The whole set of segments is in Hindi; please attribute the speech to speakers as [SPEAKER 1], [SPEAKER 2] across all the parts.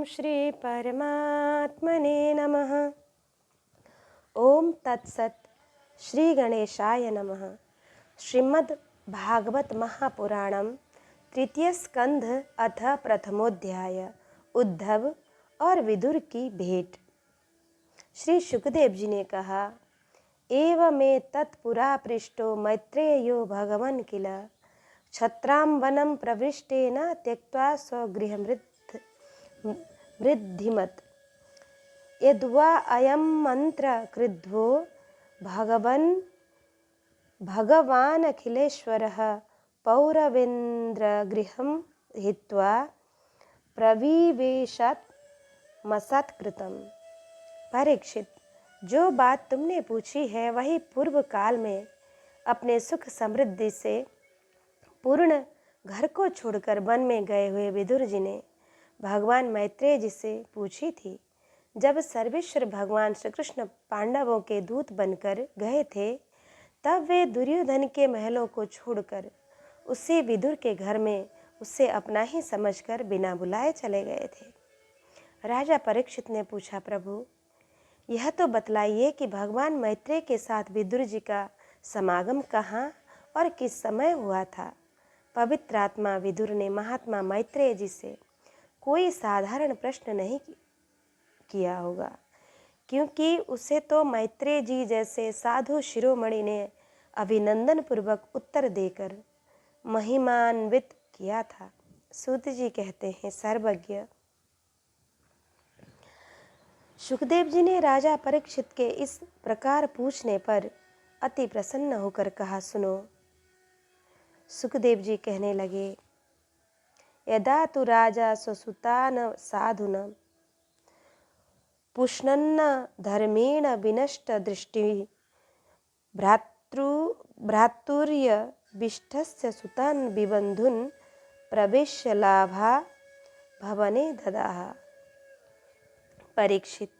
[SPEAKER 1] श्री परमात्मने नमः। ओम तत्सत। श्री गणेशाय नमः। श्रीमद् भागवत महापुराणम तृतीय स्कंध अथ प्रथमोध्याय। उद्धव और विदुर की भेंट। श्री सुखदेव जी ने कहा, एवमे तत्पुरा पृष्टो मैत्रेयो भगवन् किल क्षत्रां वनं प्रविष्टेन त्यक्त्वा स्वगृहं वृद्धिमत्। यद्वा अयं मंत्र कृद्वो भगवान् अखिलेश्वरः पौरवेन्द्रगृहं हित्वा प्रविवेशात् मसत्कृतम्। परीक्षित, जो बात तुमने पूछी है वही पूर्व काल में अपने सुख समृद्धि से पूर्ण घर को छोड़कर वन में गए हुए विदुर जी ने भगवान मैत्रेय जी से पूछी थी। जब सर्वेश्वर भगवान श्री कृष्ण पांडवों के दूत बनकर गए थे, तब वे दुर्योधन के महलों को छोड़कर उसी विदुर के घर में उससे अपना ही समझकर बिना बुलाए चले गए थे। राजा परीक्षित ने पूछा, प्रभु यह तो बतलाइए कि भगवान मैत्रेय के साथ विदुर जी का समागम कहाँ और किस समय हुआ था। पवित्र आत्मा विदुर ने महात्मा मैत्रेय जी से कोई साधारण प्रश्न नहीं किया होगा, क्योंकि उसे तो मैत्रेय जी जैसे साधु शिरोमणि ने अभिनंदन पूर्वक उत्तर देकर महिमान्वित किया था। सूत जी कहते हैं, सर्वज्ञ सुखदेव जी ने राजा परीक्षित के इस प्रकार पूछने पर अति प्रसन्न होकर कहा, सुनो। सुखदेव जी कहने लगे, यदा तु राजा स्वसुतान साधुन पुष्णन्न धर्मेण विनष्ट दृष्टि भ्रातुर्य विष्ठस्य सुतान विबंधुन प्रवेश्य लाभा भवने ददाह। परीक्षित,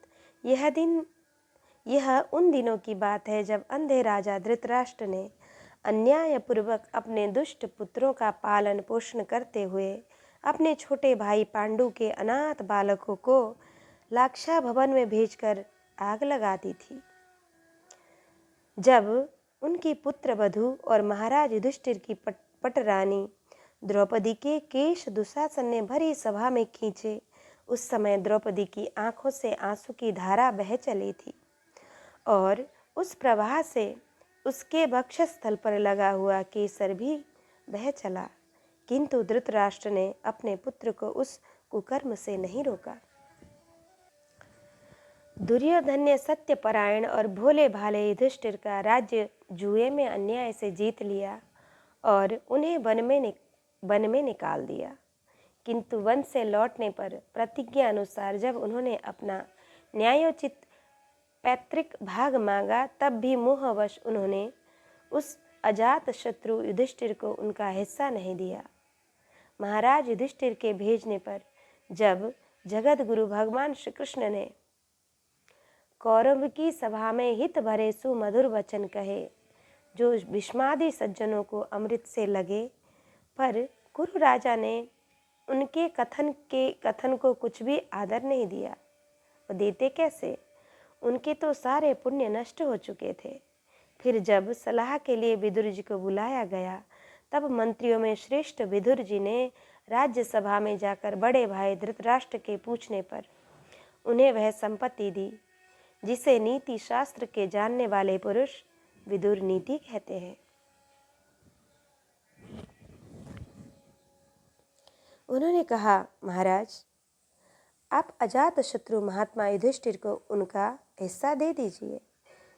[SPEAKER 1] यह उन दिनों की बात है जब अंधे राजा धृतराष्ट्र ने अन्यायपूर्वक अपने दुष्ट पुत्रों का पालन पोषण करते हुए अपने छोटे भाई पांडु के अनाथ बालकों को लाक्षा भवन में भेजकर आग लगा दी थी। जब उनकी पुत्र वधू और महाराज युधिष्ठिर की पटरानी द्रौपदी के केश दुशासन ने भरी सभा में खींचे, उस समय द्रौपदी की आंखों से आंसू की धारा बह चली थी और उस प्रवाह से उसके वक्षस्थल पर लगा हुआ केसर भी बह चला, किंतु धृतराष्ट्र ने अपने पुत्र को उस कुकर्म से नहीं रोका। दुर्योधन ने सत्यपरायण और भोले भाले युधिष्ठिर का राज्य जुए में अन्याय से जीत लिया और उन्हें वन में निकाल दिया, किंतु वन से लौटने पर प्रतिज्ञा अनुसार जब उन्होंने अपना न्यायोचित पैतृक भाग मांगा, तब भी मोहवश उन्होंने उस अजात शत्रु युधिष्ठिर को उनका हिस्सा नहीं दिया। महाराज युधिष्ठिर के भेजने पर जब जगत गुरु भगवान श्री कृष्ण ने कौरव की सभा में हित भरे सुमधुर वचन कहे, जो भीष्मादि सज्जनों को अमृत से लगे, पर कुरु राजा ने उनके कथन को कुछ भी आदर नहीं दिया। वो देते कैसे? उनके तो सारे पुण्य नष्ट हो चुके थे। फिर जब सलाह के लिए विदुर जी को बुलाया गया, तब मंत्रियों में श्रेष्ठ विदुर जी ने राज्यसभा में जाकर बड़े भाई धृतराष्ट्र के पूछने पर उन्हें वह संपत्ति दी जिसे नीति शास्त्र के जानने वाले पुरुष विदुर नीति कहते हैं। उन्होंने कहा, महाराज आप अजात शत्रु महात्मा युधिष्ठिर को उनका हिस्सा दे दीजिए।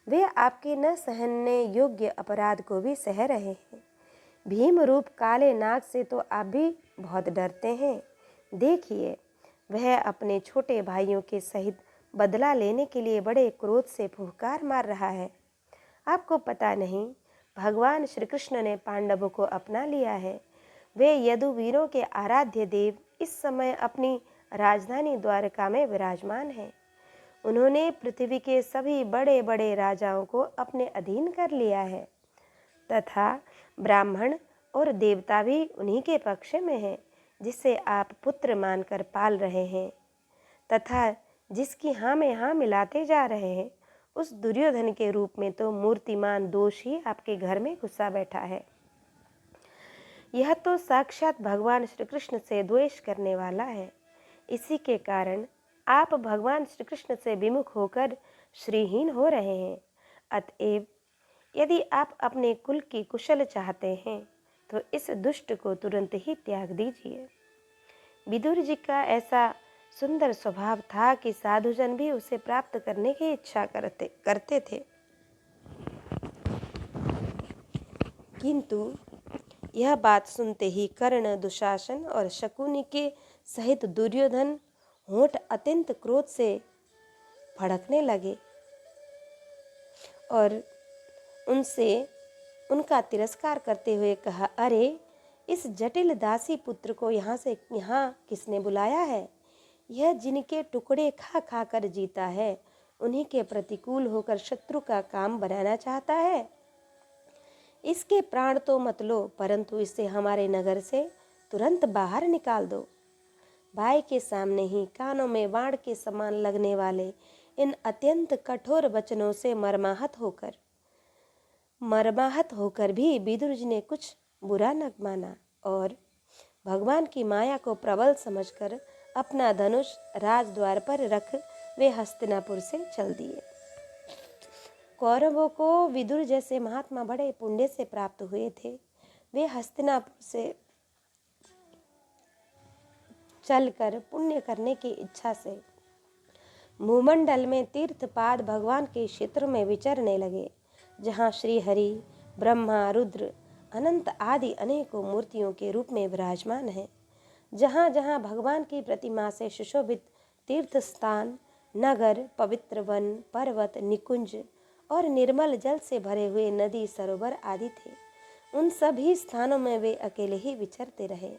[SPEAKER 1] वे आपके न सहने योग्य अपराध को भी सह रहे हैं। भीम रूप काले नाग से तो आप भी बहुत डरते हैं। देखिए, वह अपने छोटे भाइयों के सहित बदला लेने के लिए बड़े क्रोध से फुफकार मार रहा है। आपको पता नहीं, भगवान श्री कृष्ण ने पांडवों को अपना लिया है। वे यदुवीरों के आराध्य देव इस समय अपनी राजधानी द्वारका में विराजमान हैं। उन्होंने पृथ्वी के सभी बड़े बड़े राजाओं को अपने अधीन कर लिया है तथा ब्राह्मण और देवता भी उन्हीं के पक्ष में हैं, जिसे आप पुत्र मानकर पाल रहे हैं। तथा जिसकी हाँ में हाँ मिलाते जा रहे हैं, उस दुर्योधन के रूप में तो मूर्तिमान दोष ही आपके घर में घुसा बैठा है। यह तो साक्षात भगवान श्री कृष्ण से द्वेष करने वाला है। इसी के कारण आप भगवान श्री कृष्ण से विमुख होकर श्रीहीन हो रहे हैं। अतएव यदि आप अपने कुल की कुशल चाहते हैं तो इस दुष्ट को तुरंत ही त्याग दीजिए। विदुर जी का ऐसा सुंदर स्वभाव था कि साधुजन भी उसे प्राप्त करने की इच्छा करते थे, किंतु यह बात सुनते ही कर्ण, दुशासन और शकुनि के सहित दुर्योधन होठ अत्यंत क्रोध से भड़कने लगे और उनसे उनका तिरस्कार करते हुए कहा, अरे इस जटिल दासी पुत्र को यहाँ किसने बुलाया है? यह जिनके टुकड़े खा खा कर जीता है, उन्हीं के प्रतिकूल होकर शत्रु का काम बनाना चाहता है। इसके प्राण तो मत लो, परंतु इसे हमारे नगर से तुरंत बाहर निकाल दो। भाई के सामने ही कानों में बाण के समान लगने वाले इन अत्यंत कठोर वचनों से मर्माहत होकर भी विदुर जी ने कुछ बुरा न माना और भगवान की माया को प्रबल समझकर अपना धनुष राजद्वार पर रख वे हस्तिनापुर से चल दिए। कौरवों को विदुर जैसे महात्मा बड़े पुण्य से प्राप्त हुए थे। वे हस्तिनापुर से चलकर पुण्य करने की इच्छा से भूमंडल में तीर्थपाद भगवान के क्षेत्र में विचरने लगे, जहाँ श्री हरि, ब्रह्मा, रुद्र, अनंत आदि अनेकों मूर्तियों के रूप में विराजमान हैं। जहाँ जहाँ भगवान की प्रतिमा से सुशोभित तीर्थ स्थान, नगर, पवित्र वन, पर्वत, निकुंज और निर्मल जल से भरे हुए नदी, सरोवर आदि थे, उन सभी स्थानों में वे अकेले ही विचरते रहे।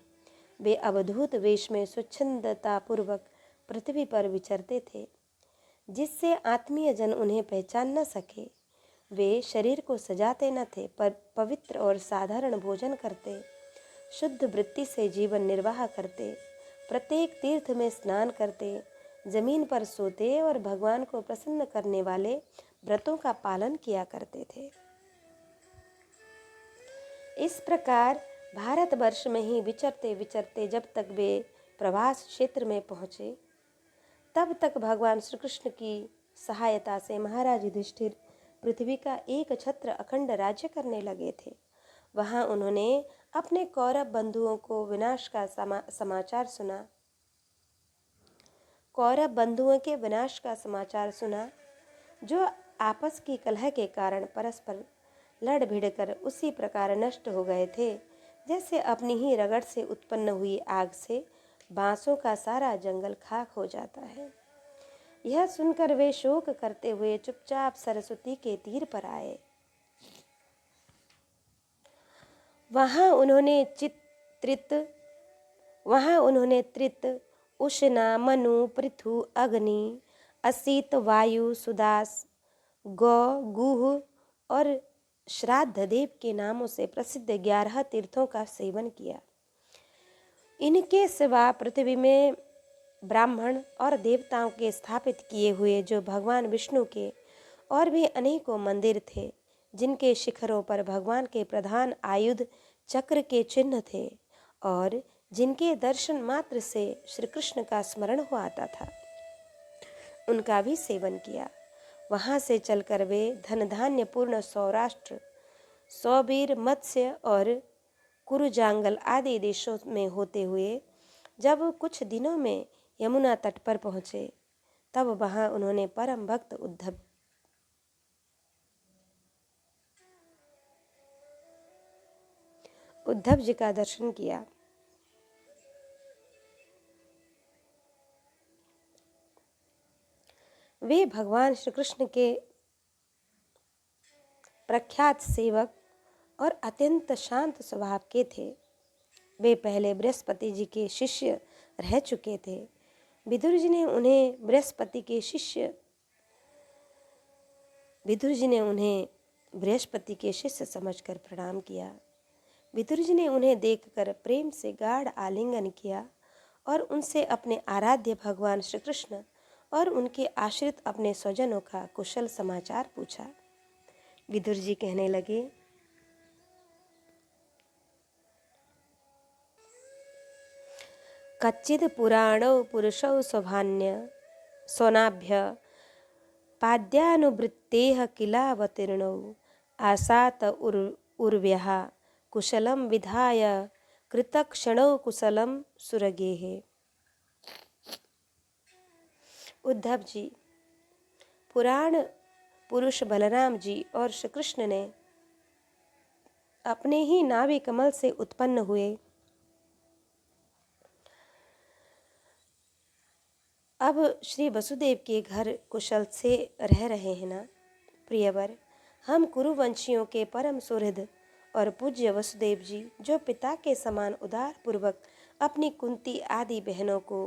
[SPEAKER 1] वे अवधूत वेश में स्वच्छंदता पूर्वक पृथ्वी पर विचरते थे, जिससे आत्मीय जन उन्हें पहचान न सके। वे शरीर को सजाते न थे, पर पवित्र और साधारण भोजन करते, शुद्ध वृत्ति से जीवन निर्वाह करते, प्रत्येक तीर्थ में स्नान करते, जमीन पर सोते और भगवान को प्रसन्न करने वाले व्रतों का पालन किया करते थे। इस प्रकार भारतवर्ष में ही विचरते विचरते जब तक वे प्रवास क्षेत्र में पहुँचे, तब तक भगवान श्री कृष्ण की सहायता से महाराज युधिष्ठिर पृथ्वी का एक छत्र अखंड राज्य करने लगे थे। वहाँ उन्होंने अपने कौरव बंधुओं को विनाश का समाचार सुना। कौरव बंधुओं के विनाश का समाचार सुना, जो आपस की कलह के कारण परस्पर लड़ भिड़ कर उसी प्रकार नष्ट हो गए थे, जैसे अपनी ही रगड़ से उत्पन्न हुई आग से बांसों का सारा जंगल खाक हो जाता है। यह सुनकर वे शोक करते हुए चुपचाप सरस्वती के तीर पर आए। वहाँ उन्होंने त्रित, उष्णा, मनु, पृथु, अग्नि, असित, वायु, सुदास, गौ, गुह और श्राद्ध देव के नामों से प्रसिद्ध 11 तीर्थों का सेवन किया। इनके सिवा पृथ्वी में ब्राह्मण और देवताओं के स्थापित किए हुए जो भगवान विष्णु के और भी अनेकों मंदिर थे, जिनके शिखरों पर भगवान के प्रधान आयुध चक्र के चिन्ह थे और जिनके दर्शन मात्र से श्री कृष्ण का स्मरण हो आता था, उनका भी सेवन किया। वहाँ से चलकर वे धन धान्य पूर्ण सौराष्ट्र, सौबीर, मत्स्य और कुरुजांगल आदि देशों में होते हुए जब कुछ दिनों में यमुना तट पर पहुँचे, तब वहाँ उन्होंने परम भक्त उद्धव जी का दर्शन किया। वे भगवान श्री कृष्ण के प्रख्यात सेवक और अत्यंत शांत स्वभाव के थे। वे पहले बृहस्पति जी के शिष्य रह चुके थे। विदुर जी ने उन्हें बृहस्पति के शिष्य समझकर प्रणाम किया। विदुर जी ने उन्हें देखकर प्रेम से गाढ़ आलिंगन किया और उनसे अपने आराध्य भगवान श्री कृष्ण और उनके आश्रित अपने स्वजनों का कुशल समाचार पूछा। विदुर जी कहने लगे, कच्चिद पुराणौ पुरुषौ सोनाभ्य पाद्यानुवृत्तेः किलावतीर्णौ आसात उर्व्यः कुशलं विधाय कृतक्षणौ कुशलं सुरगेः। उद्धव जी, पुराण पुरुष बलराम जी और श्री कृष्ण ने अपने ही नाभि कमल से उत्पन्न हुए अब श्री वसुदेव के घर कुशल से रह रहे हैं ना। प्रियवर, हम कुरुवंशियों के परम सुहृद और पूज्य वसुदेव जी, जो पिता के समान उदार पूर्वक अपनी कुंती आदि बहनों को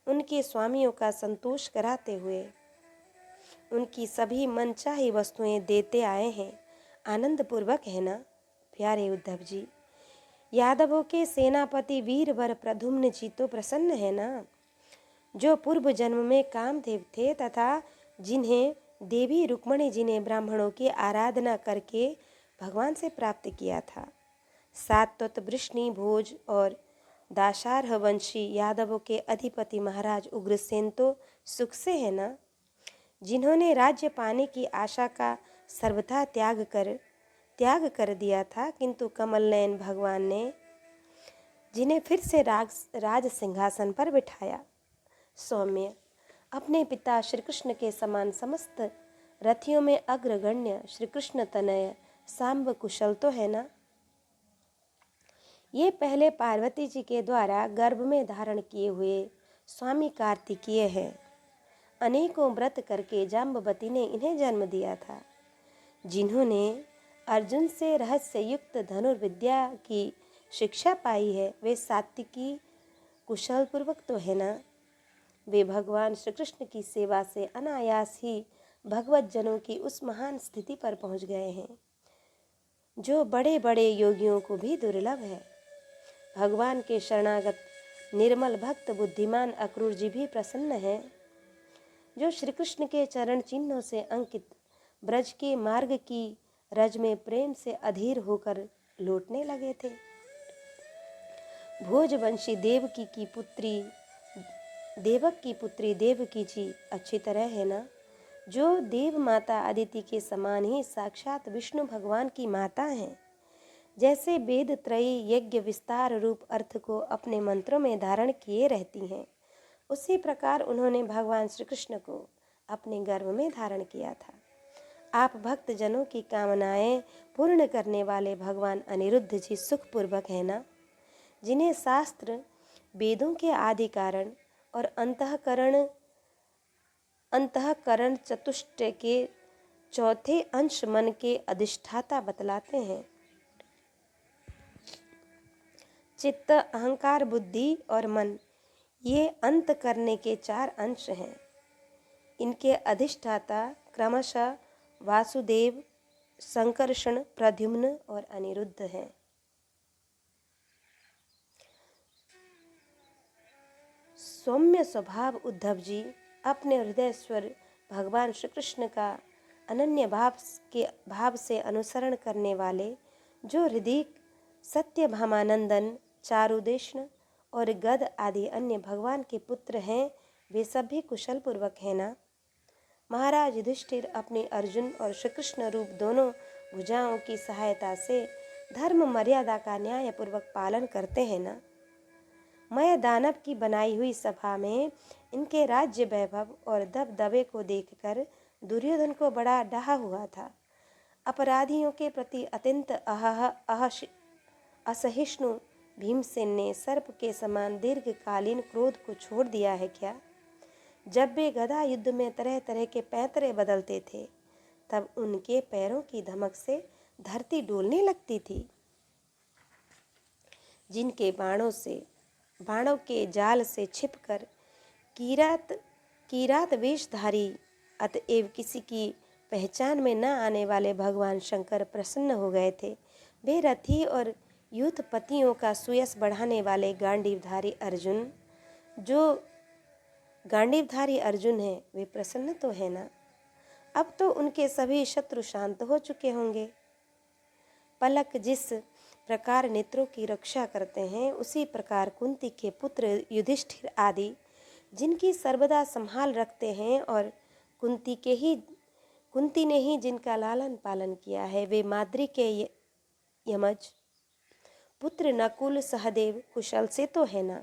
[SPEAKER 1] उनके स्वामियों का संतोष कराते हुए उनकी सभी मनचाही वस्तुएं देते आए हैं, आनंद पूर्वक है ना। प्यारे उद्धव जी, यादवों के सेनापति वीरवर प्रद्युम्न जी तो प्रसन्न है ना, जो पूर्व जन्म में कामदेव थे तथा जिन्हें देवी रुक्मणी जी ने ब्राह्मणों की आराधना करके भगवान से प्राप्त किया था। सात्वत वृष्णि भोज और दाशार्ह वंशी यादवों के अधिपति महाराज उग्रसेन तो सुख से है ना, जिन्होंने राज्य पाने की आशा का सर्वथा त्याग कर दिया था, किंतु कमल नयन भगवान ने जिन्हें फिर से राज सिंहासन पर बिठाया। सौम्य, अपने पिता श्री कृष्ण के समान समस्त रथियों में अग्रगण्य श्री कृष्ण तनय सांब कुशल तो है ना। ये पहले पार्वती जी के द्वारा गर्भ में धारण किए हुए स्वामी कार्तिकेय हैं। अनेकों व्रत करके जाम्बवती ने इन्हें जन्म दिया था, जिन्होंने अर्जुन से रहस्य युक्त धनुर्विद्या की शिक्षा पाई है। वे सात्विकी कुशल पूर्वक तो है ना। वे भगवान श्री कृष्ण की सेवा से अनायास ही भगवत जनों की उस महान स्थिति पर पहुंच गए हैं, जो बड़े बड़े योगियों को भी दुर्लभ है। भगवान के शरणागत निर्मल भक्त बुद्धिमान अक्रूर जी भी प्रसन्न हैं, जो श्री कृष्ण के चरण चिन्हों से अंकित ब्रज के मार्ग की रज में प्रेम से अधीर होकर लौटने लगे थे। भोजवंशी देवक की पुत्री देवकी जी अच्छी तरह है ना, जो देव माता अदिति के समान ही साक्षात विष्णु भगवान की माता हैं। जैसे वेद त्रयी यज्ञ विस्तार रूप अर्थ को अपने मंत्रों में धारण किए रहती हैं, उसी प्रकार उन्होंने भगवान श्री कृष्ण को अपने गर्भ में धारण किया था। आप भक्त जनों की कामनाएं पूर्ण करने वाले भगवान अनिरुद्ध जी सुखपूर्वक है ना, जिन्हें शास्त्र वेदों के आदि कारण और अंतःकरण चतुष्ट के चौथे अंश मन के अधिष्ठाता बतलाते हैं। चित्त, अहंकार, बुद्धि और मन, ये अंत करने के 4 अंश हैं। इनके अधिष्ठाता क्रमशः वासुदेव, संकर्षण, प्रद्युम्न और अनिरुद्ध हैं। सौम्य स्वभाव उद्धव जी, अपने हृदय स्वर भगवान श्री कृष्ण का अनन्य भाव से अनुसरण करने वाले, जो हृदय सत्य भामानंदन, चारुदेष्ण और गद आदि अन्य भगवान के पुत्र हैं, वे सभी कुशल पूर्वक हैं ना। महाराज युधिष्ठिर अपने अर्जुन और श्री कृष्ण रूप दोनों भुजाओं की सहायता से धर्म मर्यादा का न्याय पूर्वक पालन करते हैं ना। मैं दानव की बनाई हुई सभा में इनके राज्य वैभव और दबदबे को देखकर दुर्योधन को बड़ा डहा हुआ था। अपराधियों के प्रति अत्यंत असहिष्णु भीमसेन ने सर्प के समान दीर्घकालीन क्रोध को छोड़ दिया है क्या? जब वे गदा युद्ध में तरह तरह के पैंतरे बदलते थे, तब उनके पैरों की धमक से धरती डोलने लगती थी। जिनके बाणों के जाल से छिपकर किरात वेशधारी अतएव किसी की पहचान में न आने वाले भगवान शंकर प्रसन्न हो गए थे। वे रथी और युद्धपतियों का सुयश बढ़ाने वाले गांडीवधारी अर्जुन, जो गांडीवधारी अर्जुन है वे प्रसन्न तो है ना? अब तो उनके सभी शत्रु शांत हो चुके होंगे। पलक जिस प्रकार नेत्रों की रक्षा करते हैं, उसी प्रकार कुंती के पुत्र युधिष्ठिर आदि जिनकी सर्वदा संभाल रखते हैं और कुंती ने ही जिनका लालन पालन किया है, वे माद्री के यमज पुत्र नकुल सहदेव कुशल से तो है ना?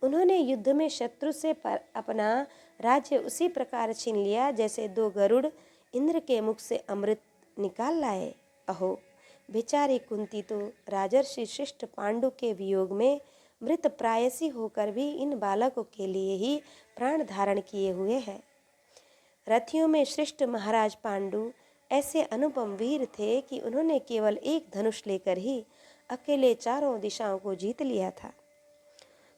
[SPEAKER 1] उन्होंने युद्ध में शत्रु से अपना राज्य उसी प्रकार छीन लिया जैसे दो गरुड़ इंद्र के मुख से अमृत निकाल लाए। अहो, बेचारी कुंती तो राजर्षि श्रेष्ठ पांडु के वियोग में मृत प्रायसी होकर भी इन बालकों के लिए ही प्राण धारण किए हुए है। रथियों में श्रेष्ठ महाराज पांडु ऐसे अनुपम वीर थे कि उन्होंने केवल एक धनुष लेकर ही अकेले चारों दिशाओं को जीत लिया था।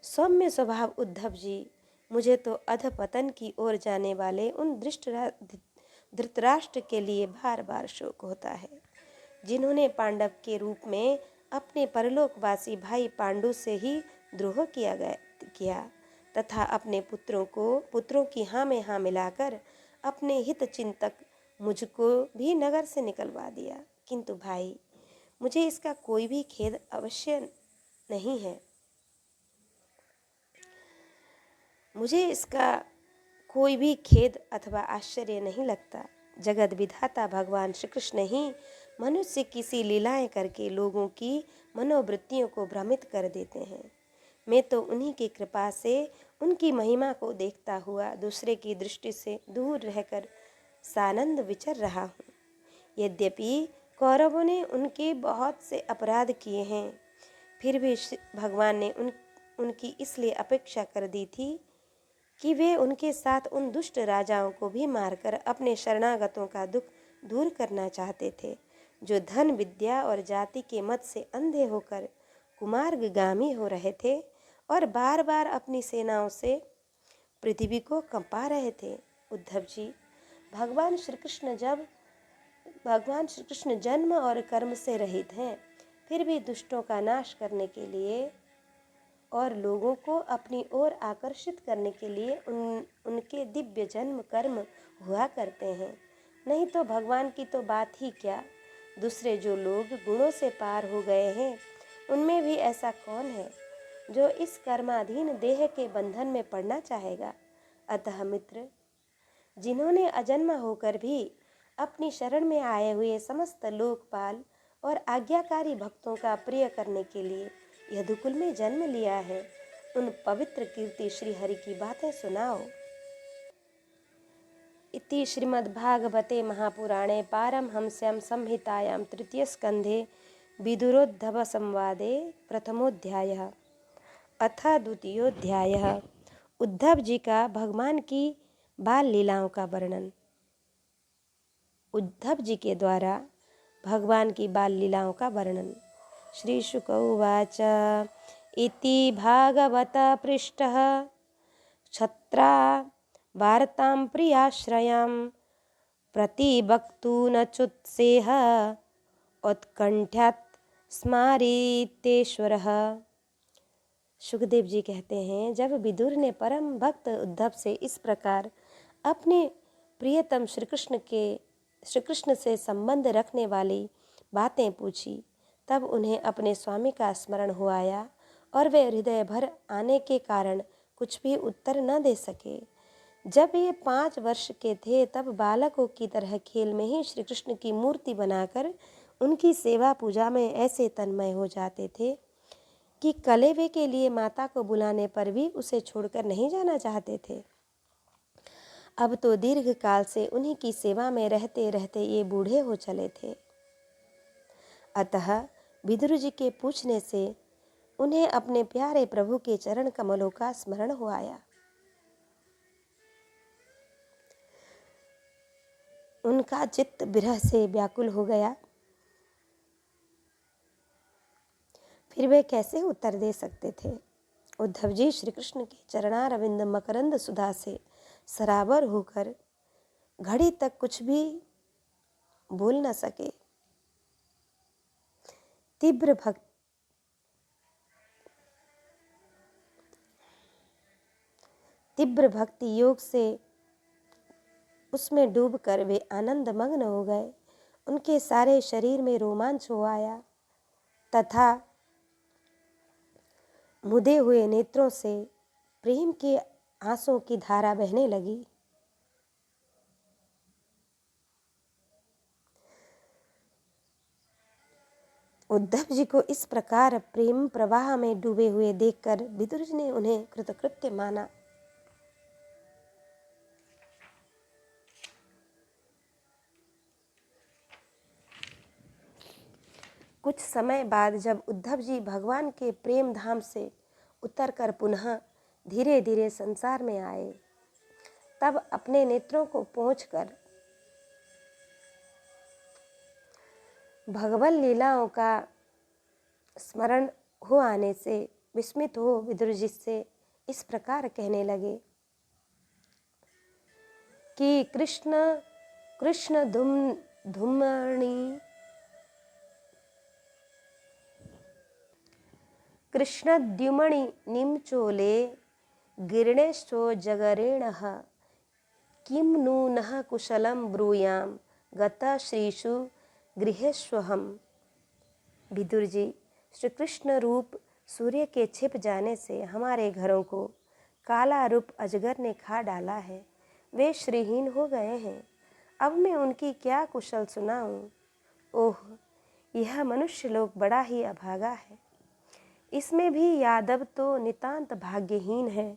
[SPEAKER 1] सौम्य स्वभाव उद्धव जी, मुझे तो अधपतन की ओर जाने वाले उन धृतराष्ट्र के लिए बार बार शोक होता है, जिन्होंने पांडव के रूप में अपने परलोकवासी भाई पांडु से ही द्रोह किया तथा अपने पुत्रों की हाँ में हाँ मिलाकर अपने हित चिंतक मुझको भी नगर से निकलवा दिया। किंतु भाई, मुझे इसका कोई भी खेद अवश्य नहीं है। मुझे इसका कोई भी खेद अथवा आश्चर्य नहीं लगता। जगत विधाता भगवान श्री कृष्ण ही मनुष्य किसी लीलाएं करके लोगों की मनोवृत्तियों को भ्रमित कर देते हैं। मैं तो उन्हीं की कृपा से उनकी महिमा को देखता हुआ दूसरे की दृष्टि से दूर रहकर सानंद विचर रहा हूँ। यद्यपि कौरवों ने उनके बहुत से अपराध किए हैं, फिर भी भगवान ने उनकी इसलिए अपेक्षा कर दी थी कि वे उनके साथ उन दुष्ट राजाओं को भी मारकर अपने शरणागतों का दुख दूर करना चाहते थे, जो धन विद्या और जाति के मत से अंधे होकर कुमार्गगामी हो रहे थे और बार बार अपनी सेनाओं से पृथ्वी को कंपा रहे थे। उद्धव जी, भगवान श्री कृष्ण जन्म और कर्म से रहित हैं, फिर भी दुष्टों का नाश करने के लिए और लोगों को अपनी ओर आकर्षित करने के लिए उनके दिव्य जन्म कर्म हुआ करते हैं। नहीं तो भगवान की तो बात ही क्या, दूसरे जो लोग गुणों से पार हो गए हैं, उनमें भी ऐसा कौन है जो इस कर्माधीन देह के बंधन में पड़ना चाहेगा। अतः मित्र, जिन्होंने अजन्मा होकर भी अपनी शरण में आए हुए समस्त लोकपाल और आज्ञाकारी भक्तों का प्रिय करने के लिए यदुकुल में जन्म लिया है, उन पवित्र कीर्ति श्री हरि की बातें सुनाओ। इति श्रीमद्भागवते महापुराणे पारमहंस्यां संहितायां तृतीय स्कंधे विदुरोद्धव संवादे प्रथमोध्यायः। अथ द्वितीयोध्यायः। उद्धव जी का भगवान की बाल लीलाओं का वर्णन। उद्धव जी के द्वारा भगवान की बाल लीलाओं का वर्णन। श्री शुक उवाच इति भागवत पृष्ठः क्षत्रा वार्तां प्रियाश्रयां प्रतिवक्तुनचुत्सेह उत्कंठ्यात् स्मारितेश्वरः। सुखदेव जी कहते हैं, जब विदुर ने परम भक्त उद्धव से इस प्रकार अपने प्रियतम श्री कृष्ण से संबंध रखने वाली बातें पूछी, तब उन्हें अपने स्वामी का स्मरण हो आया और वे हृदय भर आने के कारण कुछ भी उत्तर न दे सके। जब ये 5 वर्ष के थे, तब बालकों की तरह खेल में ही श्री कृष्ण की मूर्ति बनाकर उनकी सेवा पूजा में ऐसे तन्मय हो जाते थे कि कलेवे के लिए माता को बुलाने पर भी उसे छोड़कर नहीं जाना चाहते थे। अब तो दीर्घ काल से उन्हीं की सेवा में रहते रहते ये बूढ़े हो चले थे। अतः विदुर जी के पूछने से उन्हें अपने प्यारे प्रभु के चरण कमलों का स्मरण हो आया। उनका चित्त विरह से व्याकुल हो गया। फिर वे कैसे उत्तर दे सकते थे। उद्धव जी श्री कृष्ण के चरणारविंद मकरंद सुधा से सराबर होकर घड़ी तक कुछ भी बोल न सके। तीव्र भक्ति योग से उसमें डूबकर वे आनंद मग्न हो गए। उनके सारे शरीर में रोमांच हो आया तथा मुदे हुए नेत्रों से प्रेम के आंसुओं की धारा बहने लगी। उद्धव जी को इस प्रकार प्रेम प्रवाह में डूबे हुए देखकर विदुर जी ने उन्हें कृतकृत्य माना। कुछ समय बाद जब उद्धव जी भगवान के प्रेम धाम से उतरकर पुनः धीरे धीरे संसार में आए, तब अपने नेत्रों को पोंछकर भगवत लीलाओं का स्मरण हो आने से विस्मित हो विदुर जी से इस प्रकार कहने लगे कि कृष्ण कृष्ण धूमणि कृष्णद्युमणि निम्चोले गिरणेशो जगरेणः किं नु नः कुशलं ब्रूयां गता श्रीषु गृहेष्वहम्। विदुर जी, श्री कृष्ण रूप सूर्य के छिप जाने से हमारे घरों को काला रूप अजगर ने खा डाला है। वे श्रीहीन हो गए हैं। अब मैं उनकी क्या कुशल सुनाऊं। ओह, यह मनुष्य लोक बड़ा ही अभागा है। इसमें भी यादव तो नितांत भाग्यहीन है।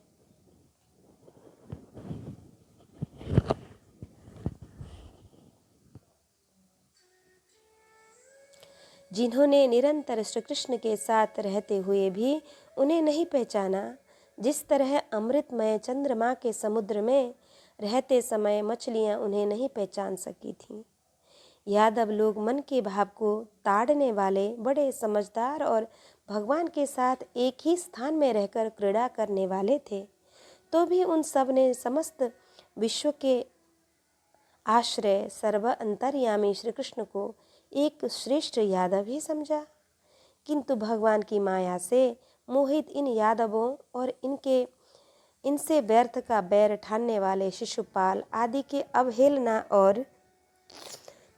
[SPEAKER 1] जिन्होंने निरंतर श्री कृष्ण के साथ रहते हुए भी उन्हें नहीं पहचाना, जिस तरह अमृतमय चंद्रमा के समुद्र में रहते समय मछलियां उन्हें नहीं पहचान सकी थीं। यादव लोग मन के भाव को ताड़ने वाले, बड़े समझदार और भगवान के साथ एक ही स्थान में रहकर क्रीड़ा करने वाले थे। तो भी उन सब ने समस्त विश्व के आश्रय सर्व अंतर्यामी श्री कृष्ण को एक श्रेष्ठ यादव ही समझा। किंतु भगवान की माया से मोहित इन यादवों और इनसे व्यर्थ का बैर ठानने वाले शिशुपाल आदि के अवहेलना और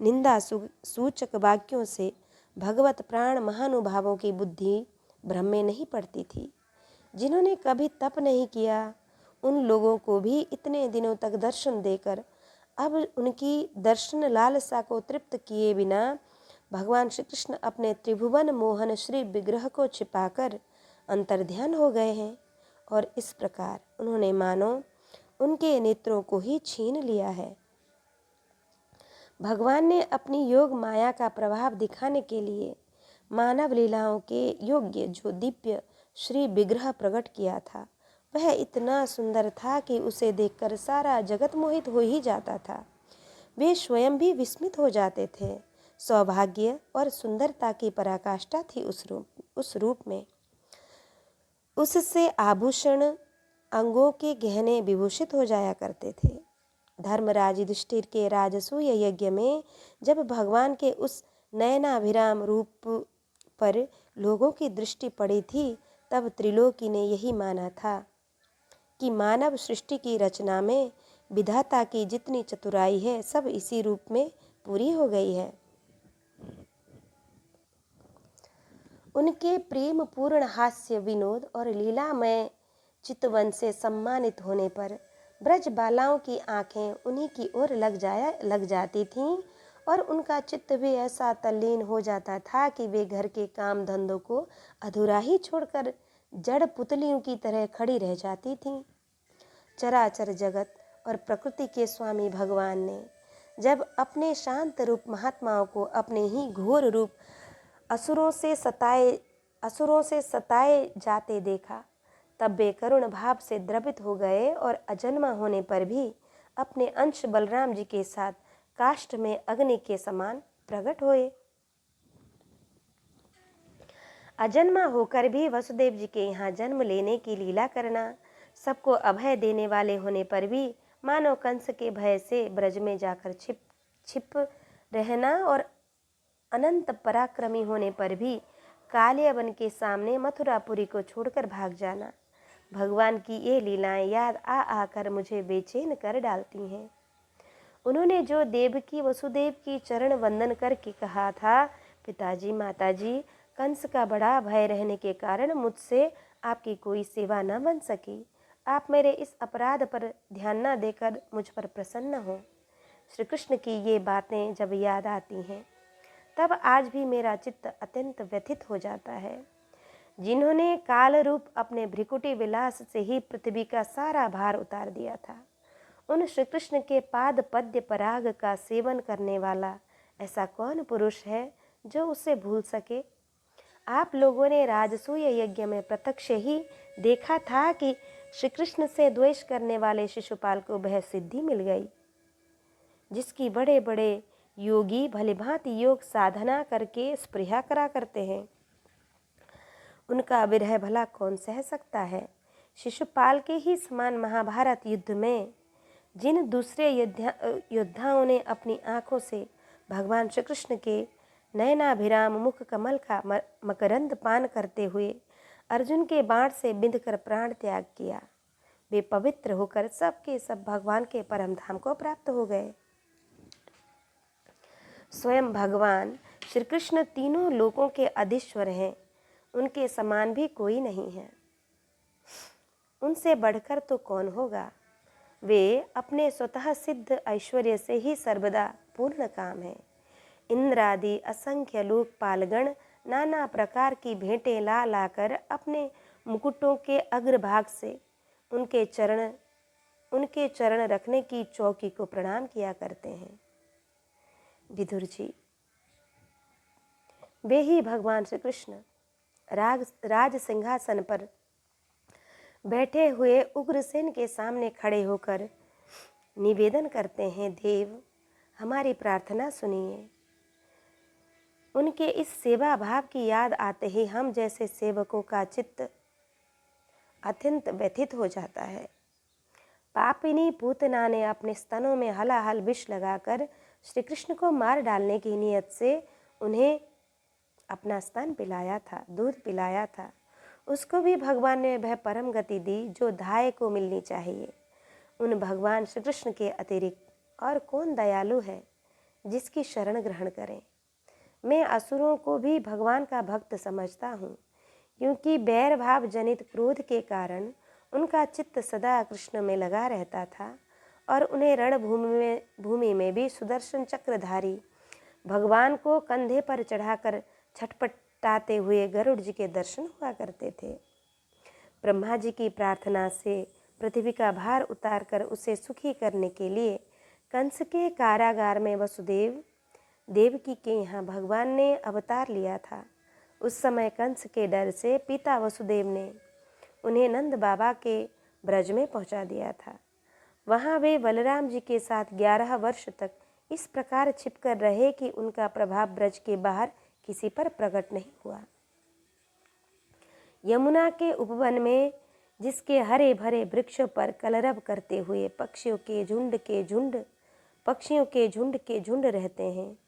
[SPEAKER 1] निंदा सूचक वाक्यों से भगवत प्राण महानुभावों की बुद्धि भ्रम में नहीं पड़ती थी। जिन्होंने कभी तप नहीं किया, उन लोगों को भी इतने दिनों तक दर्शन देकर अब उनकी दर्शन लालसा को तृप्त किए बिना भगवान श्री कृष्ण अपने त्रिभुवन मोहन श्री विग्रह को छिपाकर अंतर्ध्यान हो गए हैं और इस प्रकार उन्होंने मानो उनके नेत्रों को ही छीन लिया है। भगवान ने अपनी योग माया का प्रभाव दिखाने के लिए मानव लीलाओं के योग्य जो दिव्य श्री विग्रह प्रकट किया था, वह इतना सुंदर था कि उसे देखकर सारा जगत मोहित हो ही जाता था। वे स्वयं भी विस्मित हो जाते थे। सौभाग्य और सुंदरता की पराकाष्ठा थी उस रूप में। उससे आभूषण, अंगों के गहने विभूषित हो जाया करते थे। धर्मराज युधिष्ठिर के राजसूय यज्ञ में जब भगवान के उस नयनाभिराम रूप पर लोगों की दृष्टि पड़ी थी, तब त्रिलोकी ने यही माना था कि मानव सृष्टि की रचना में विधाता की जितनी चतुराई है, सब इसी रूप में पूरी हो गई है। उनके प्रेम पूर्ण हास्य, विनोद और लीलामय चितवन से सम्मानित होने पर ब्रज बालाओं की आंखें उन्हीं की ओर लग जाती थीं और उनका चित्त भी ऐसा तल्लीन हो जाता था कि वे घर के काम धंधों को अधूरा ही छोड़कर जड़ पुतलियों की तरह खड़ी रह जाती थीं। चराचर जगत और प्रकृति के स्वामी भगवान ने जब अपने शांत रूप महात्माओं को अपने ही घोर रूप असुरों से सताए जाते देखा, तब वे करुण भाव से द्रवित हो गए और अजन्मा होने पर भी अपने अंश बलराम जी के साथ काष्ठ में अग्नि के समान प्रकट हुए। अजन्मा होकर भी वसुदेव जी के यहाँ जन्म लेने की लीला करना, सबको अभय देने वाले होने पर भी मानव कंस के भय से ब्रज में जाकर छिप रहना और अनंत पराक्रमी होने पर भी कालियावन के सामने मथुरापुरी को छोड़कर भाग जाना, भगवान की ये लीलाएं याद आ आकर मुझे बेचैन कर डालती हैं। उन्होंने जो देवकी वसुदेव की चरण वंदन करके कहा था, पिताजी माताजी, कंस का बड़ा भय रहने के कारण मुझसे आपकी कोई सेवा न बन सकी। आप मेरे इस अपराध पर ध्यान न देकर मुझ पर प्रसन्न हो। श्री कृष्ण की ये बातें जब याद आती हैं तब आज भी मेरा चित्त अत्यंत व्यथित हो जाता है। जिन्होंने काल रूप अपने भ्रिकुटी विलास से ही पृथ्वी का सारा भार उतार दिया था, उन श्री कृष्ण के पाद पद्य पराग का सेवन करने वाला ऐसा कौन पुरुष है जो उसे भूल सके। आप लोगों ने राजसूय यज्ञ में प्रत्यक्ष ही देखा था कि श्री कृष्ण से द्वेष करने वाले शिशुपाल को वह सिद्धि मिल गई जिसकी बड़े बड़े योगी भलीभांति योग साधना करके स्पृहा करा करते हैं। उनका विरह भला कौन सह सकता है। शिशुपाल के ही समान महाभारत युद्ध में जिन दूसरे योद्धाओं ने अपनी आंखों से भगवान श्री कृष्ण के नयनाभिराम मुख कमल का मकरंद पान करते हुए अर्जुन के बाण से बिंधकर प्राण त्याग किया, वे पवित्र होकर सब के सब भगवान के परम धाम को प्राप्त हो गए। स्वयं भगवान श्री कृष्ण तीनों लोकों के अधीश्वर हैं, उनके समान भी कोई नहीं है। उनसे बढ़कर तो कौन होगा। वे अपने स्वतः सिद्ध ऐश्वर्य से ही सर्वदा पूर्ण काम है। इंद्रादि असंख्य लोकपालगण नाना प्रकार की भेंटें ला लाकर अपने मुकुटों के अग्रभाग से उनके चरण रखने की चौकी को प्रणाम किया करते हैं। विदुर जी, वे ही भगवान श्री कृष्ण राज सिंहासन पर बैठे हुए उग्रसेन के सामने खड़े होकर निवेदन करते हैं, देव हमारी प्रार्थना सुनिए। उनके इस सेवा भाव की याद आते ही हम जैसे सेवकों का चित्त अत्यंत व्यथित हो जाता है। पापिनी पूतना ने अपने स्तनों में हलाहल विष लगाकर श्री कृष्ण को मार डालने की नियत से उन्हें अपना स्तन पिलाया था, दूध पिलाया था। उसको भी भगवान ने वह परम गति दी जो धाय को मिलनी चाहिए। उन भगवान श्री कृष्ण के अतिरिक्त और कौन दयालु है जिसकी शरण ग्रहण करें। मैं असुरों को भी भगवान का भक्त समझता हूँ, क्योंकि बैर भाव जनित क्रोध के कारण उनका चित्त सदा कृष्ण में लगा रहता था और उन्हें रणभूमि में भी सुदर्शन चक्रधारी भगवान को कंधे पर चढ़ाकर छटपटाते हुए गरुड़ जी के दर्शन हुआ करते थे। ब्रह्मा जी की प्रार्थना से पृथ्वी का भार उतारकर उसे सुखी करने के लिए कंस के कारागार में वसुदेव देवकी के यहाँ भगवान ने अवतार लिया था। उस समय कंस के डर से पिता वसुदेव ने उन्हें नंद बाबा के ब्रज में पहुँचा दिया था। वहाँ वे बलराम जी के साथ 11 वर्ष तक इस प्रकार छिपकर रहे कि उनका प्रभाव ब्रज के बाहर किसी पर प्रकट नहीं हुआ। यमुना के उपवन में जिसके हरे भरे वृक्षों पर कलरव करते हुए पक्षियों के झुंड के झुंड रहते हैं,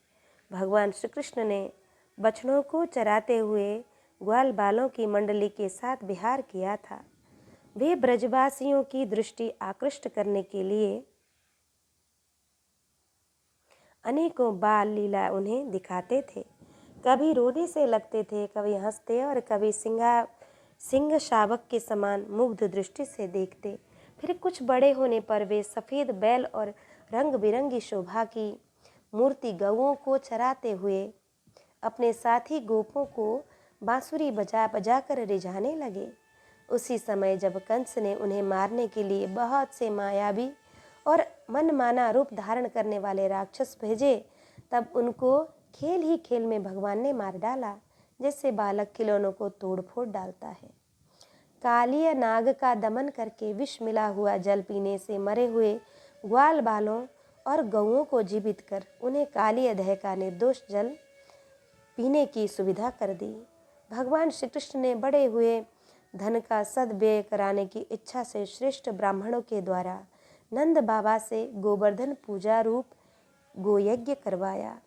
[SPEAKER 1] भगवान श्री कृष्ण ने बछड़ों को चराते हुए ग्वाल बालों की मंडली के साथ विहार किया था। वे ब्रजवासियों की दृष्टि आकृष्ट करने के लिए अनेकों बाल लीला उन्हें दिखाते थे। कभी रोने से लगते थे, कभी हंसते और कभी सिंह शावक के समान मुग्ध दृष्टि से देखते। फिर कुछ बड़े होने पर वे सफ़ेद बैल और रंग बिरंगी शोभा की मूर्ति गौओं को चराते हुए अपने साथी गोपों को बांसुरी बजा बजा कर रिझाने लगे। उसी समय जब कंस ने उन्हें मारने के लिए बहुत से मायावी और मनमाना रूप धारण करने वाले राक्षस भेजे, तब उनको खेल ही खेल में भगवान ने मार डाला, जैसे बालक खिलौनों को तोड़ फोड़ डालता है। कालिया नाग का दमन करके विष मिला हुआ जल पीने से मरे हुए ग्वाल बालों और गौओं को जीवित कर उन्हें कालिया दह का निर्दोष जल पीने की सुविधा कर दी। भगवान श्री कृष्ण ने बढ़े हुए धन का सदव्यय कराने की इच्छा से श्रेष्ठ ब्राह्मणों के द्वारा नंद बाबा से गोवर्धन पूजा रूप गोयज्ञ करवाया।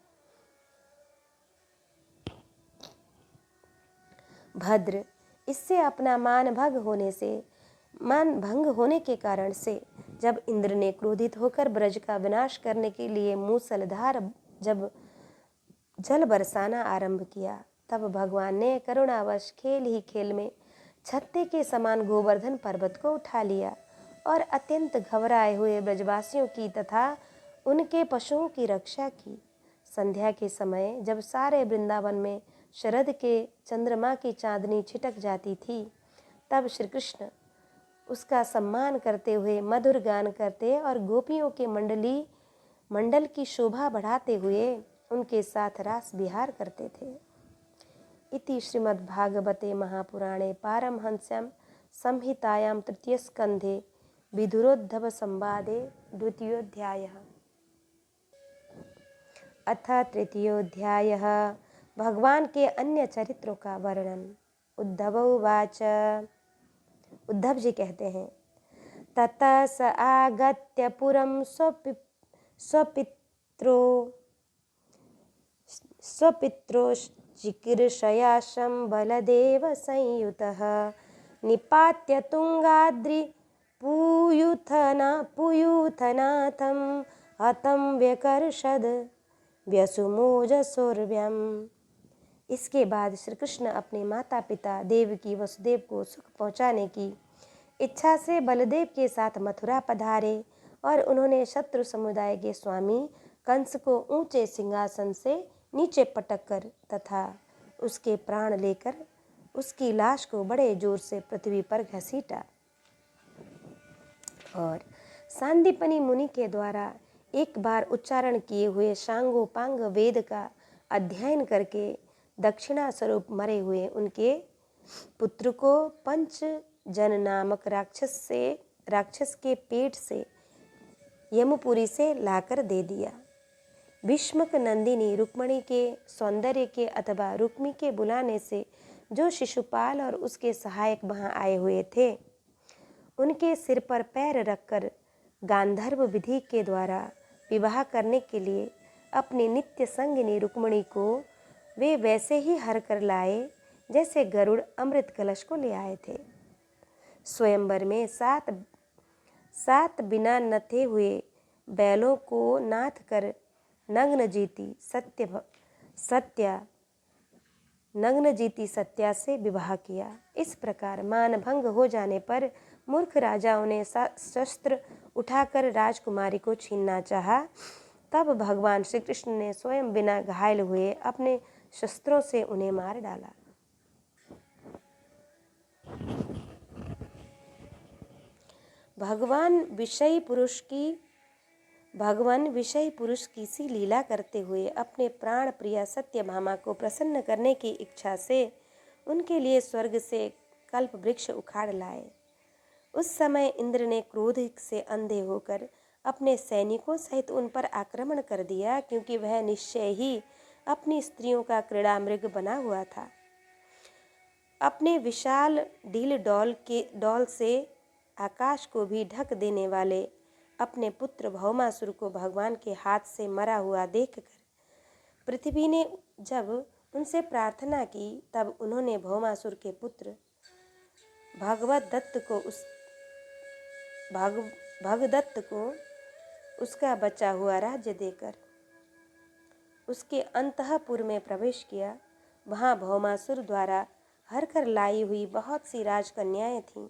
[SPEAKER 1] भद्र, इससे अपना मान भंग होने से मान भंग होने के कारण से जब इंद्र ने क्रोधित होकर ब्रज का विनाश करने के लिए मूसलधार जब जल बरसाना आरंभ किया, तब भगवान ने करुणावश खेल ही खेल में छत्ते के समान गोवर्धन पर्वत को उठा लिया और अत्यंत घबराए हुए ब्रजवासियों की तथा उनके पशुओं की रक्षा की। संध्या के समय जब सारे वृंदावन में शरद के चंद्रमा की चांदनी छिटक जाती थी, तब श्री कृष्ण उसका सम्मान करते हुए मधुर गान करते और गोपियों के मंडल की शोभा बढ़ाते हुए उनके साथ रास विहार करते थे। इति श्रीमद्भागवते महापुराणे पारमहंस्यां संहितायां तृतीय स्कंधे विदुरोद्धव संवादे द्वितीयोऽध्यायः। अथ तृतीयोऽध्यायः। भगवान के अन्य चरित्रों का वर्णन। उद्धव उवाच। उद्धव जी कहते हैं, ततः स आगत्य पुरं स्वपित्रो चिकीर्षयाशं बलदेव संयुतः निपात्य तुंगाद्रि पूयूथनाथं हतं व्यकर्षद व्यसुमोजसौर्व्यम्। इसके बाद श्री कृष्ण अपने माता पिता देवकी वसुदेव को सुख पहुँचाने की इच्छा से बलदेव के साथ मथुरा पधारे और उन्होंने शत्रु समुदाय के स्वामी कंस को ऊंचे सिंहासन से नीचे पटक कर तथा उसके प्राण लेकर उसकी लाश को बड़े जोर से पृथ्वी पर घसीटा और सांदीपनी मुनि के द्वारा एक बार उच्चारण किए हुए सांगोपांग वेद का अध्ययन करके दक्षिणा स्वरूप मरे हुए उनके पुत्र को पंच जन नामक राक्षस के पेट से यमुपुरी से लाकर दे दिया। भीष्मक नंदिनी रुक्मिणी के सौंदर्य के अथवा रुक्मी के बुलाने से जो शिशुपाल और उसके सहायक वहां आए हुए थे, उनके सिर पर पैर रखकर गांधर्व विधि के द्वारा विवाह करने के लिए अपनी नित्य संगिनी रुक्मिणी को वे वैसे ही हर कर लाए जैसे गरुड़ अमृत कलश को ले आए थे। स्वयंवर में सात बिना नथे हुए बैलों को नाथ कर नग्न जीती सत्या से विवाह किया। इस प्रकार मानभंग हो जाने पर मूर्ख राजाओं ने शस्त्र उठाकर राजकुमारी को छीनना चाहा। तब भगवान श्री कृष्ण ने स्वयं बिना घायल हुए अपने शस्त्रों से उन्हें मार डाला। भगवान विषयी पुरुष की सी लीला करते हुए अपने प्राण प्रिया सत्यभामा को प्रसन्न करने की इच्छा से उनके लिए स्वर्ग से कल्प वृक्ष उखाड़ लाए। उस समय इंद्र ने क्रोध से अंधे होकर अपने सैनिकों सहित उन पर आक्रमण कर दिया, क्योंकि वह निश्चय ही अपनी स्त्रियों का क्रीड़ा मृग बना हुआ था। अपने विशाल डील डॉल से आकाश को भी ढक देने वाले अपने पुत्र भौमासुर को भगवान के हाथ से मरा हुआ देखकर पृथ्वी ने जब उनसे प्रार्थना की, तब उन्होंने भौमासुर के पुत्र भगदत्त को उसका बचा हुआ राज्य देकर उसके अंतःपुर में प्रवेश किया। वहाँ भौमासुर द्वारा हर कर लाई हुई बहुत सी राजकन्याएं थीं।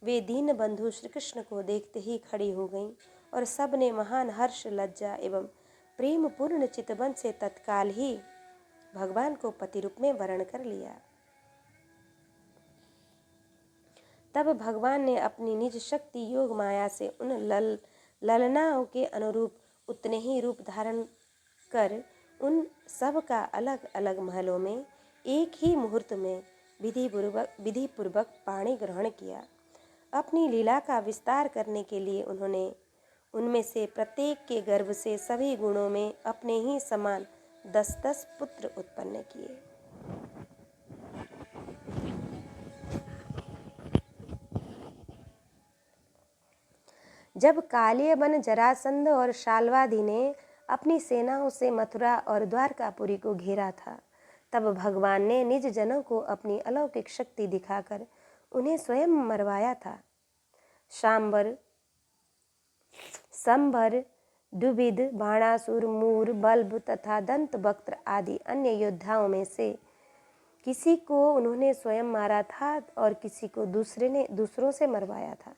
[SPEAKER 1] वे दीन बंधु श्री कृष्ण को देखते ही खड़ी हो गईं और सब ने महान हर्ष, लज्जा एवं प्रेम पूर्ण चितवन से तत्काल ही भगवान को पति रूप में वरण कर लिया। तब भगवान ने अपनी निज शक्ति योग माया से उन ललनाओं के अनुरूप उतने ही रूप धारण कर उन सब का अलग अलग महलों में एक ही मुहूर्त में विधि पूर्वक पाणी ग्रहण किया। अपनी लीला का विस्तार करने के लिए उन्होंने उनमें से प्रत्येक के गर्भ से सभी गुणों में अपने ही समान 10-10 पुत्र उत्पन्न किए। जब कालियबन, जरासंध और शाल्वादि ने अपनी सेनाओं से मथुरा और द्वारकापुरी को घेरा था, तब भगवान ने निज जनों को अपनी अलौकिक शक्ति दिखाकर उन्हें स्वयं मरवाया था। सांबर, संभर, द्विविद, बाणासुर, मूर, बल्ब तथा दंतवक्त्र आदि अन्य योद्धाओं में से किसी को उन्होंने स्वयं मारा था और किसी को दूसरों से मरवाया था।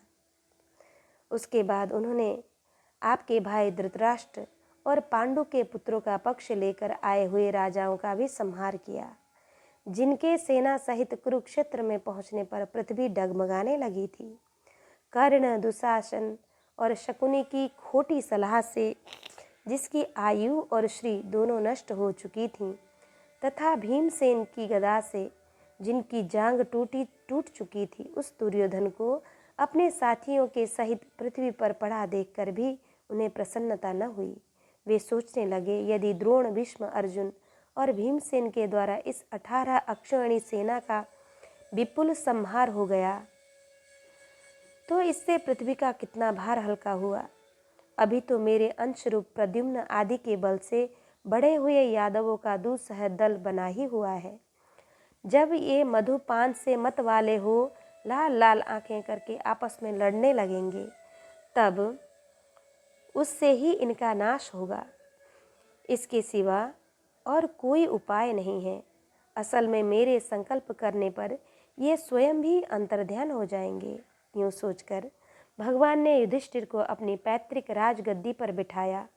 [SPEAKER 1] उसके बाद उन्होंने आपके भाई धृतराष्ट्र और पांडु के पुत्रों का पक्ष लेकर आए हुए राजाओं का भी संहार किया, जिनके सेना सहित कुरुक्षेत्र में पहुंचने पर पृथ्वी डगमगाने लगी थी। कर्ण, दुशासन और शकुनी की खोटी सलाह से जिसकी आयु और श्री दोनों नष्ट हो चुकी थीं, तथा भीमसेन की गदा से जिनकी जांग टूट चुकी थी, उस दुर्योधन को अपने साथियों के सहित पृथ्वी पर पड़ा देखकर भी उन्हें प्रसन्नता न हुई। वे सोचने लगे, यदि द्रोण, भीष्म, अर्जुन और भीमसेन के द्वारा इस 18 अक्षौहिणी सेना का विपुल संहार हो गया तो इससे पृथ्वी का कितना भार हल्का हुआ। अभी तो मेरे अंश रूप प्रद्युम्न आदि के बल से बढ़े हुए यादवों का दुस्सह दल बना ही हुआ है। जब ये मधुपान से मत वाले हो लाल लाल आंखें करके आपस में लड़ने लगेंगे, तब उससे ही इनका नाश होगा। इसके सिवा और कोई उपाय नहीं है। असल में मेरे संकल्प करने पर ये स्वयं भी अंतर्ध्यान हो जाएंगे। यूँ सोचकर भगवान ने युधिष्ठिर को अपनी पैतृक राजगद्दी पर बिठाया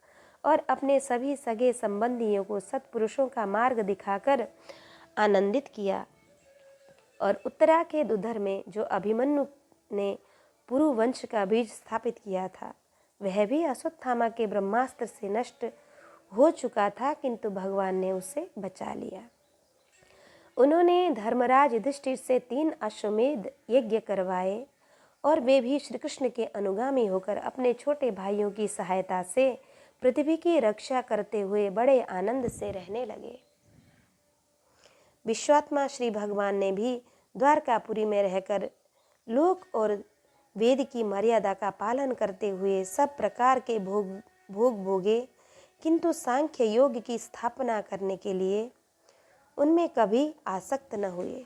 [SPEAKER 1] और अपने सभी सगे संबंधियों को सत्पुरुषों का मार्ग दिखाकर आनंदित किया। और उत्तरा के उधर में जो अभिमन्यु ने पुरु वंश का बीज स्थापित किया था, वह भी अश्वत्थामा के ब्रह्मास्त्र से नष्ट हो चुका था, किंतु भगवान ने उसे बचा लिया। उन्होंने धर्मराज युधिष्ठिर से 3 अश्वमेध यज्ञ करवाए और वे भी श्री कृष्ण के अनुगामी होकर अपने छोटे भाइयों की सहायता से पृथ्वी की रक्षा करते हुए बड़े आनंद से रहने लगे। विश्वात्मा श्री भगवान ने भी द्वारकापुरी में रहकर लोक और वेद की मर्यादा का पालन करते हुए सब प्रकार के भोग भोगे, किंतु सांख्य योग की स्थापना करने के लिए उनमें कभी आसक्त न हुए।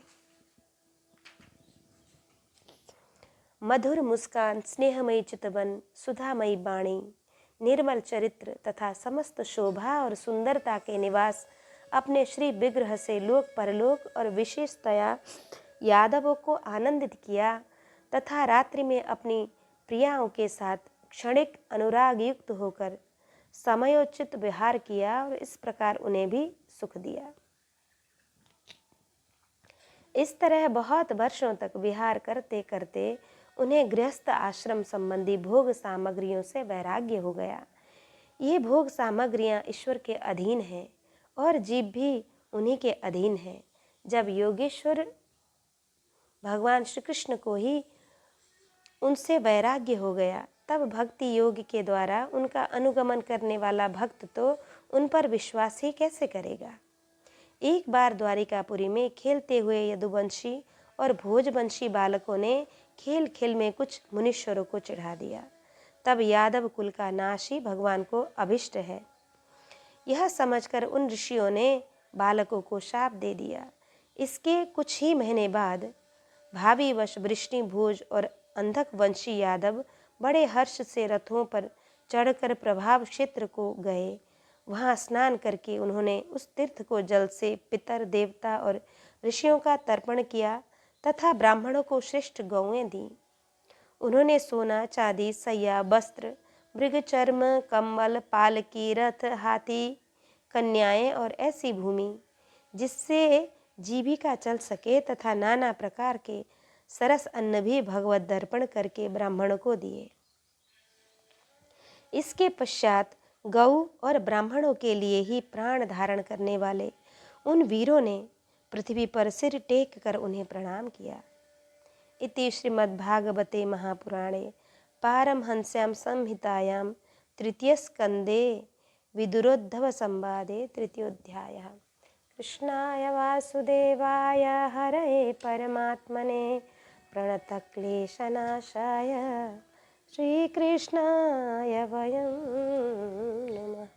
[SPEAKER 1] मधुर मुस्कान, स्नेहमयी चितवन, सुधामयी वाणी, निर्मल चरित्र तथा समस्त शोभा और सुंदरता के निवास अपने श्री विग्रह से लोक परलोक और विशेषतया यादवों को आनंदित किया तथा रात्रि में अपनी प्रियाओं के साथ क्षणिक अनुराग युक्त होकर समयोचित विहार किया और इस प्रकार उन्हें भी सुख दिया। इस तरह बहुत वर्षों तक विहार करते करते उन्हें गृहस्थ आश्रम संबंधी भोग सामग्रियों से वैराग्य हो गया। ये भोग सामग्रियां ईश्वर के अधीन हैं और जीव भी उन्हीं के अधीन है। जब योगेश्वर भगवान श्री कृष्ण को ही उनसे वैराग्य हो गया, तब भक्ति योग के द्वारा उनका अनुगमन करने वाला भक्त तो उन पर विश्वास ही कैसे करेगा। एक बार द्वारिकापुरी में खेलते हुए यदुवंशी और भोजवंशी बालकों ने खेल खेल में कुछ मुनीश्वरों को चिढ़ा दिया। तब यादव कुल का नाश ही भगवान को अभिष्ट है, यह समझकर उन ऋषियों ने बालकों को शाप दे दिया। इसके कुछ ही महीने बाद भावी वश वृष्णि भोज और अंधक वंशी यादव बड़े हर्ष से रथों पर चढ़कर प्रभाव क्षेत्र को गए। वहां स्नान करके उन्होंने उस तीर्थ को जल से पितर, देवता और ऋषियों का तर्पण किया तथा ब्राह्मणों को श्रेष्ठ गौएं दी। उन्होंने सोना, चांदी, सैया, वस्त्र, मृग चर्म, कम्बल, पालकी, रथ, हाथी, कन्याएं और ऐसी भूमि जिससे जीविका चल सके तथा नाना प्रकार के सरस अन्न भी भगवत दर्पण करके ब्राह्मणों को दिए। इसके पश्चात गौ और ब्राह्मणों के लिए ही प्राण धारण करने वाले उन वीरों ने पृथ्वी पर सिर टेक कर उन्हें प्रणाम किया। इति श्रीमद्भागवते महापुराणे पारमहंस्यां संहितायां तृतीय स्कंदे विदुरोद्धव संवादे तृतीयोध्यायः। कृष्णाय वासुदेवाय हरये परमात्मने प्रणतक्लेशनाशाय श्रीकृष्णाय वयं नमः।